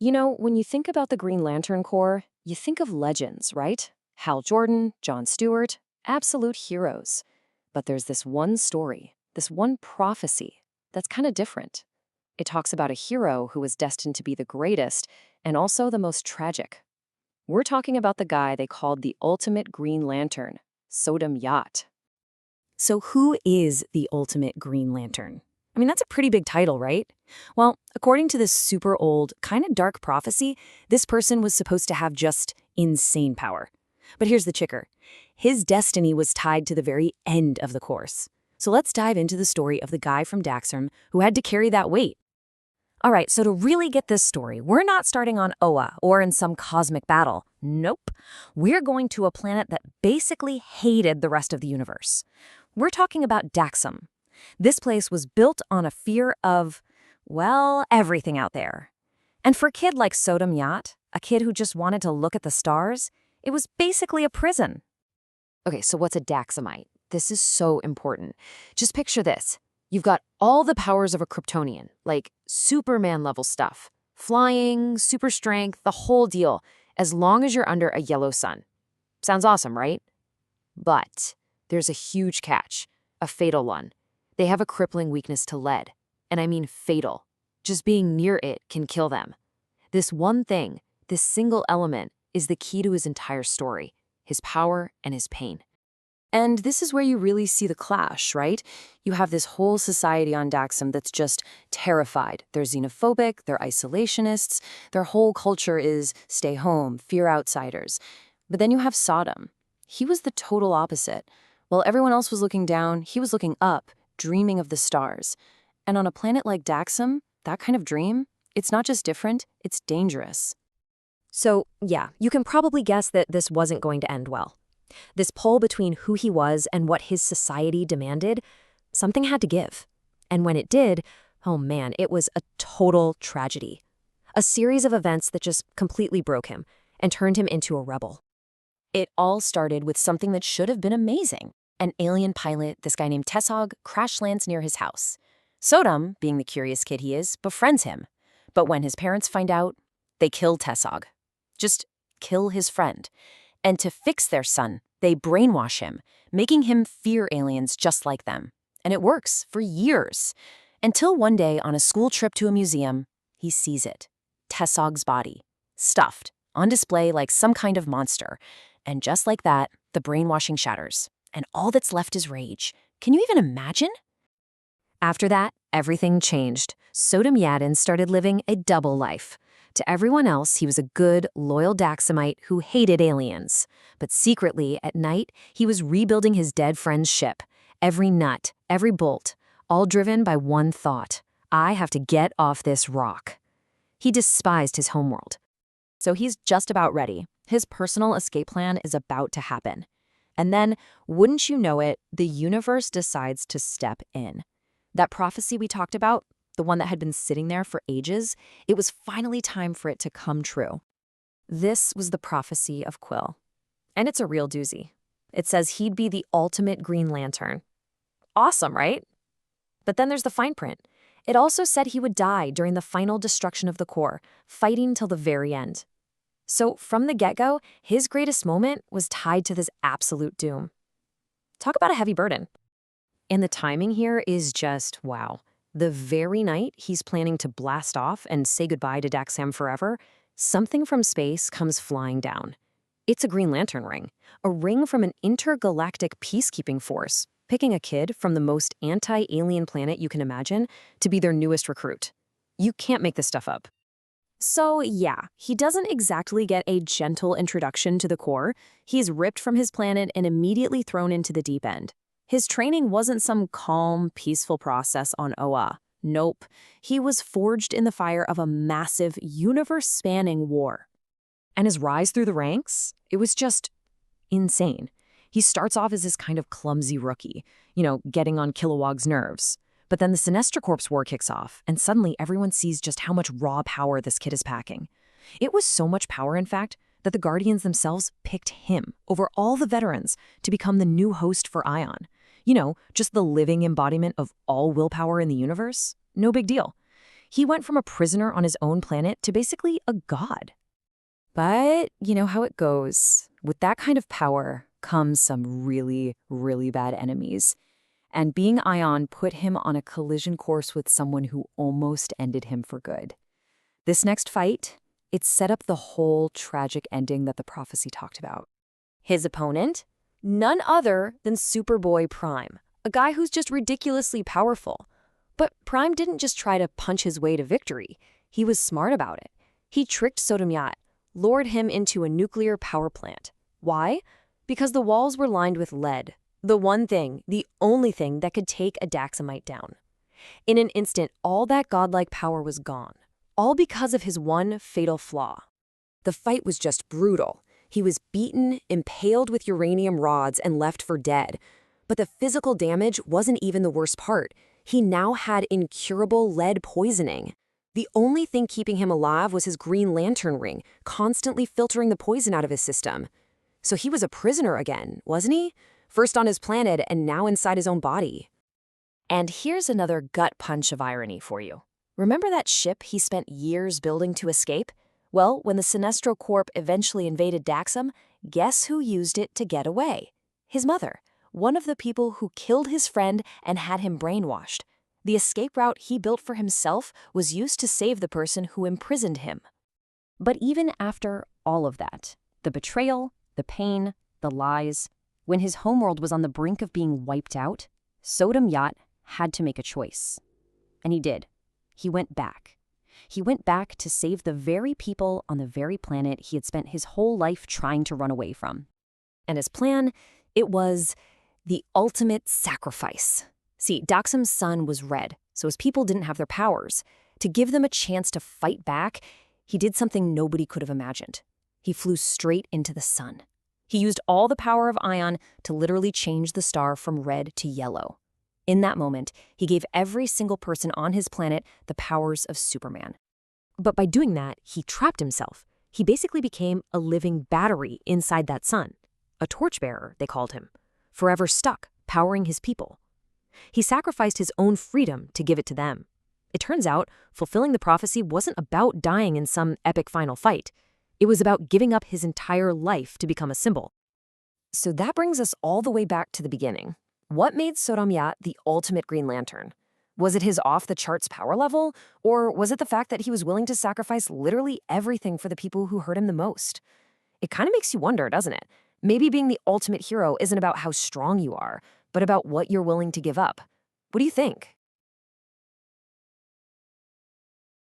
When you think about the Green Lantern Corps, you think of legends, right? Hal Jordan, John Stewart, absolute heroes. But there's this one story, this one prophecy that's kind of different. It talks about a hero who was destined to be the greatest and also the most tragic. We're talking about the guy they called the ultimate Green Lantern, Sodam. So who is the ultimate Green Lantern? I mean, that's a pretty big title, right? Well, according to this super old, kind of dark prophecy, this person was supposed to have just insane power. But here's the kicker. His destiny was tied to the very end of the course. So let's dive into the story of the guy from Daxam who had to carry that weight. All right, so to really get this story, we're not starting on Oa or in some cosmic battle. Nope. We're going to a planet that basically hated the rest of the universe. We're talking about Daxam. This place was built on a fear of, well, everything out there. And for a kid like Sodam, a kid who just wanted to look at the stars, it was basically a prison. Okay, so what's a Daxamite? This is so important. Just picture this. You've got all the powers of a Kryptonian, like Superman-level stuff. Flying, super strength, the whole deal, as long as you're under a yellow sun. Sounds awesome, right? But there's a huge catch, a fatal one. They have a crippling weakness to lead, and I mean fatal. Just being near it can kill them. This one thing, this single element, is the key to his entire story, his power and his pain. And this is where you really see the clash, right? You have this whole society on Daxam that's just terrified. They're xenophobic, they're isolationists, their whole culture is stay home, fear outsiders. But then you have Sodam. He was the total opposite. While everyone else was looking down, he was looking up, dreaming of the stars. And on a planet like Daxam, that kind of dream, it's not just different, it's dangerous. So, yeah, you can probably guess that this wasn't going to end well. This pull between who he was and what his society demanded, something had to give. And when it did, oh man, it was a total tragedy. A series of events that just completely broke him and turned him into a rebel. It all started with something that should have been amazing. An alien pilot, this guy named Tessog, crash lands near his house. Sodam, being the curious kid he is, befriends him. But when his parents find out, they kill Tessog. Just kill his friend. And to fix their son, they brainwash him, making him fear aliens just like them. And it works for years. Until one day, on a school trip to a museum, he sees it. Tessog's body, stuffed, on display like some kind of monster. And just like that, the brainwashing shatters. And all that's left is rage. Can you even imagine? After that, everything changed. Sodam Yadin started living a double life. To everyone else, he was a good, loyal Daxamite who hated aliens. But secretly, at night, he was rebuilding his dead friend's ship. Every nut, every bolt, all driven by one thought. I have to get off this rock. He despised his homeworld. So he's just about ready. His personal escape plan is about to happen. And then, wouldn't you know it, the universe decides to step in. That prophecy we talked about, the one that had been sitting there for ages, it was finally time for it to come true. This was the prophecy of Quill. And it's a real doozy. It says he'd be the ultimate Green Lantern. Awesome, right? But then there's the fine print. It also said he would die during the final destruction of the Corps, fighting till the very end. So from the get-go, his greatest moment was tied to this absolute doom. Talk about a heavy burden. And the timing here is just wow. The very night he's planning to blast off and say goodbye to Daxam forever, something from space comes flying down. It's a Green Lantern ring, a ring from an intergalactic peacekeeping force, picking a kid from the most anti-alien planet you can imagine to be their newest recruit. You can't make this stuff up. So yeah, he doesn't exactly get a gentle introduction to the Corps. He's ripped from his planet and immediately thrown into the deep end. His training wasn't some calm, peaceful process on Oa. Nope. He was forged in the fire of a massive, universe-spanning war. And his rise through the ranks? It was just insane. He starts off as this kind of clumsy rookie, getting on Kilowog's nerves. But then the Sinestro Corps war kicks off, and suddenly everyone sees just how much raw power this kid is packing. It was so much power, in fact, that the Guardians themselves picked him over all the veterans to become the new host for Ion. Just the living embodiment of all willpower in the universe. No big deal. He went from a prisoner on his own planet to basically a god. But you know how it goes. With that kind of power comes some really, really bad enemies. And being Ion put him on a collision course with someone who almost ended him for good. This next fight, it set up the whole tragic ending that the prophecy talked about. His opponent? None other than Superboy Prime, a guy who's just ridiculously powerful. But Prime didn't just try to punch his way to victory. He was smart about it. He tricked Sodam, lured him into a nuclear power plant. Why? Because the walls were lined with lead. The one thing, the only thing that could take a Daxamite down. In an instant, all that godlike power was gone. All because of his one fatal flaw. The fight was just brutal. He was beaten, impaled with uranium rods, and left for dead. But the physical damage wasn't even the worst part. He now had incurable lead poisoning. The only thing keeping him alive was his Green Lantern ring, constantly filtering the poison out of his system. So he was a prisoner again, wasn't he? First on his planet and now inside his own body. And here's another gut punch of irony for you. Remember that ship he spent years building to escape? Well, when the Sinestro Corp eventually invaded Daxam, guess who used it to get away? His mother, one of the people who killed his friend and had him brainwashed. The escape route he built for himself was used to save the person who imprisoned him. But even after all of that, the betrayal, the pain, the lies, when his homeworld was on the brink of being wiped out, Sodam had to make a choice. And he did. He went back. He went back to save the very people on the very planet he had spent his whole life trying to run away from. And his plan, it was the ultimate sacrifice. See, Daxam's sun was red, so his people didn't have their powers. To give them a chance to fight back, he did something nobody could have imagined. He flew straight into the sun. He used all the power of Ion to literally change the star from red to yellow. In that moment, he gave every single person on his planet the powers of Superman. But by doing that, he trapped himself. He basically became a living battery inside that sun. A torchbearer, they called him. Forever stuck, powering his people. He sacrificed his own freedom to give it to them. It turns out, fulfilling the prophecy wasn't about dying in some epic final fight. It was about giving up his entire life to become a symbol. So that brings us all the way back to the beginning. What made Sodam the ultimate Green Lantern? Was it his off-the-charts power level? Or was it the fact that he was willing to sacrifice literally everything for the people who hurt him the most? It kind of makes you wonder, doesn't it? Maybe being the ultimate hero isn't about how strong you are, but about what you're willing to give up. What do you think?